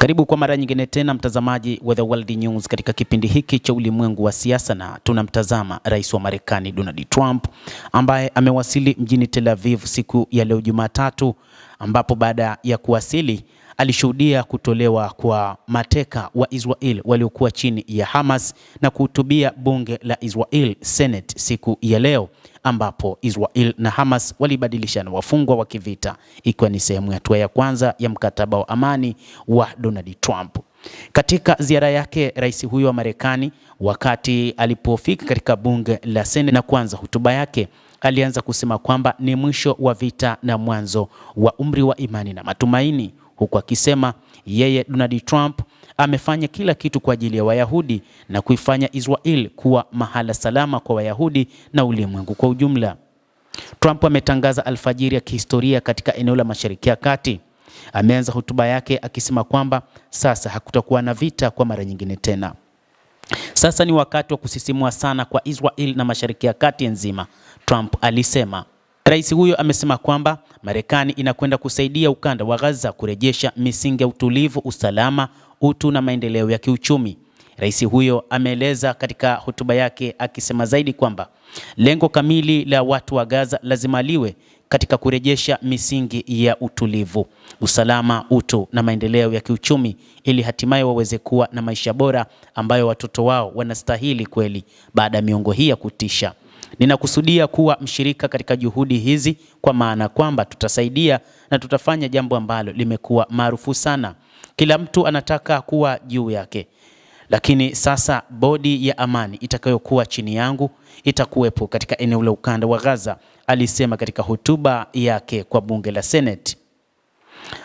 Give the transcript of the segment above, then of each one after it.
Karibu kwa mara nyingine tena mtazamaji wa The World News katika kipindi hiki cha ulimwengu wa siasa, na tunamtazama rais wa Marekani Donald Trump ambaye amewasili mjini Tel Aviv siku ya leo Jumatatu, ambapo baada ya kuwasili alishuhudia kutolewa kwa mateka wa Israel waliokuwa chini ya Hamas na kuhutubia bunge la Israel Senate siku ya leo, ambapo Israel na Hamas walibadilishana wafungwa wa kivita, ikiwa ni sehemu ya hatua ya kwanza ya mkataba wa amani wa Donald Trump. Katika ziara yake, rais huyo wa Marekani, wakati alipofika katika bunge la Senate na kuanza hotuba yake, alianza kusema kwamba ni mwisho wa vita na mwanzo wa umri wa imani na matumaini, huku akisema yeye Donald Trump amefanya kila kitu kwa ajili ya Wayahudi na kuifanya Israel kuwa mahala salama kwa Wayahudi na ulimwengu kwa ujumla. Trump ametangaza alfajiri ya kihistoria katika eneo la Mashariki ya Kati. Ameanza hotuba yake akisema kwamba sasa hakutakuwa na vita kwa mara nyingine tena. Sasa ni wakati wa kusisimua sana kwa Israel na Mashariki ya Kati nzima, Trump alisema. Rais huyo amesema kwamba Marekani inakwenda kusaidia ukanda wa Gaza kurejesha misingi ya utulivu, usalama, utu na maendeleo ya kiuchumi. Rais huyo ameeleza katika hotuba yake akisema zaidi kwamba lengo kamili la watu wa Gaza lazima liwe katika kurejesha misingi ya utulivu, usalama, utu na maendeleo ya kiuchumi, ili hatimaye waweze kuwa na maisha bora ambayo watoto wao wanastahili kweli baada ya miongo hii ya kutisha. Ninakusudia kuwa mshirika katika juhudi hizi, kwa maana kwamba tutasaidia na tutafanya jambo ambalo limekuwa maarufu sana. Kila mtu anataka kuwa juu yake, lakini sasa bodi ya amani itakayokuwa chini yangu itakuwepo katika eneo la ukanda wa Gaza, alisema katika hotuba yake kwa bunge la Senate.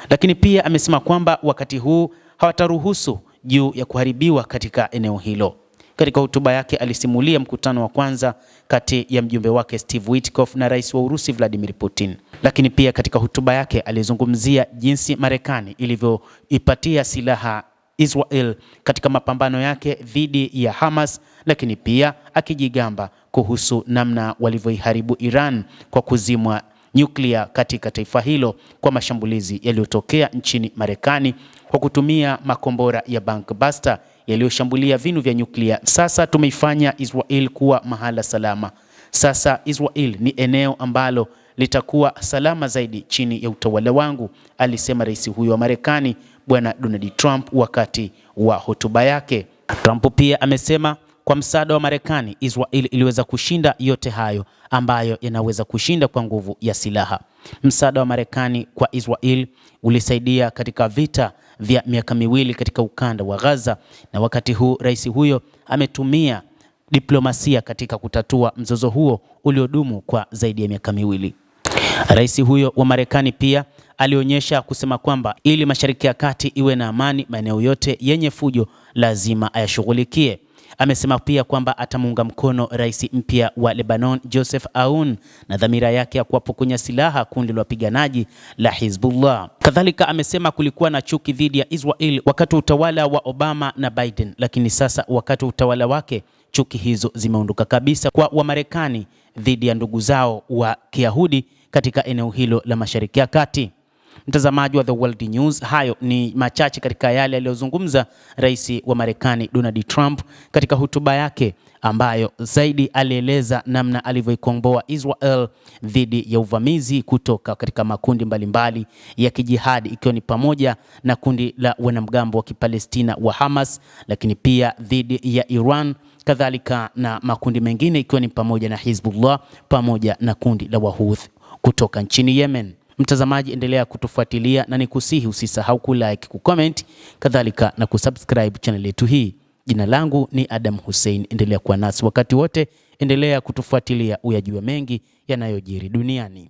Lakini pia amesema kwamba wakati huu hawataruhusu juu ya kuharibiwa katika eneo hilo. Katika hotuba yake alisimulia mkutano wa kwanza kati ya mjumbe wake Steve Witkoff na rais wa Urusi Vladimir Putin. Lakini pia katika hotuba yake alizungumzia jinsi Marekani ilivyoipatia silaha Israel katika mapambano yake dhidi ya Hamas, lakini pia akijigamba kuhusu namna walivyoiharibu Iran kwa kuzimwa nyuklia katika taifa hilo kwa mashambulizi yaliyotokea nchini Marekani kwa kutumia makombora ya Buster yaliyoshambulia vinu vya nyuklia. Sasa tumeifanya Israel kuwa mahala salama. Sasa Israel ni eneo ambalo litakuwa salama zaidi chini ya utawala wangu, alisema rais huyo wa Marekani bwana Donald Trump wakati wa hotuba yake. Trump pia amesema kwa msaada wa Marekani, Israel iliweza kushinda yote hayo ambayo yanaweza kushinda kwa nguvu ya silaha. Msaada wa Marekani kwa Israel ulisaidia katika vita vya miaka miwili katika ukanda wa Gaza, na wakati huu rais huyo ametumia diplomasia katika kutatua mzozo huo uliodumu kwa zaidi ya miaka miwili. Rais huyo wa Marekani pia alionyesha kusema kwamba ili Mashariki ya Kati iwe na amani, maeneo yote yenye fujo lazima ayashughulikie. Amesema pia kwamba atamuunga mkono rais mpya wa Lebanon Joseph Aoun na dhamira yake ya kuwapokonya silaha kundi la wapiganaji la Hezbollah. Kadhalika amesema kulikuwa na chuki dhidi ya Israel wakati wa utawala wa Obama na Biden, lakini sasa wakati wa utawala wake chuki hizo zimeondoka kabisa kwa Wamarekani dhidi ya ndugu zao wa Kiyahudi katika eneo hilo la Mashariki ya Kati. Mtazamaji wa The World News, hayo ni machache katika yale aliyozungumza rais wa Marekani Donald Trump katika hotuba yake, ambayo zaidi alieleza namna alivyoikomboa Israel dhidi ya uvamizi kutoka katika makundi mbalimbali ya kijihadi, ikiwa ni pamoja na kundi la wanamgambo wa Kipalestina wa Hamas, lakini pia dhidi ya Iran, kadhalika na makundi mengine ikiwa ni pamoja na Hezbollah pamoja na kundi la Wahouthi kutoka nchini Yemen. Mtazamaji, endelea kutufuatilia na nikusihi usisahau kulike, kucomment, kadhalika na kusubscribe channel yetu hii. Jina langu ni Adam Hussein. Endelea kuwa nasi wakati wote, endelea kutufuatilia uyajue mengi yanayojiri duniani.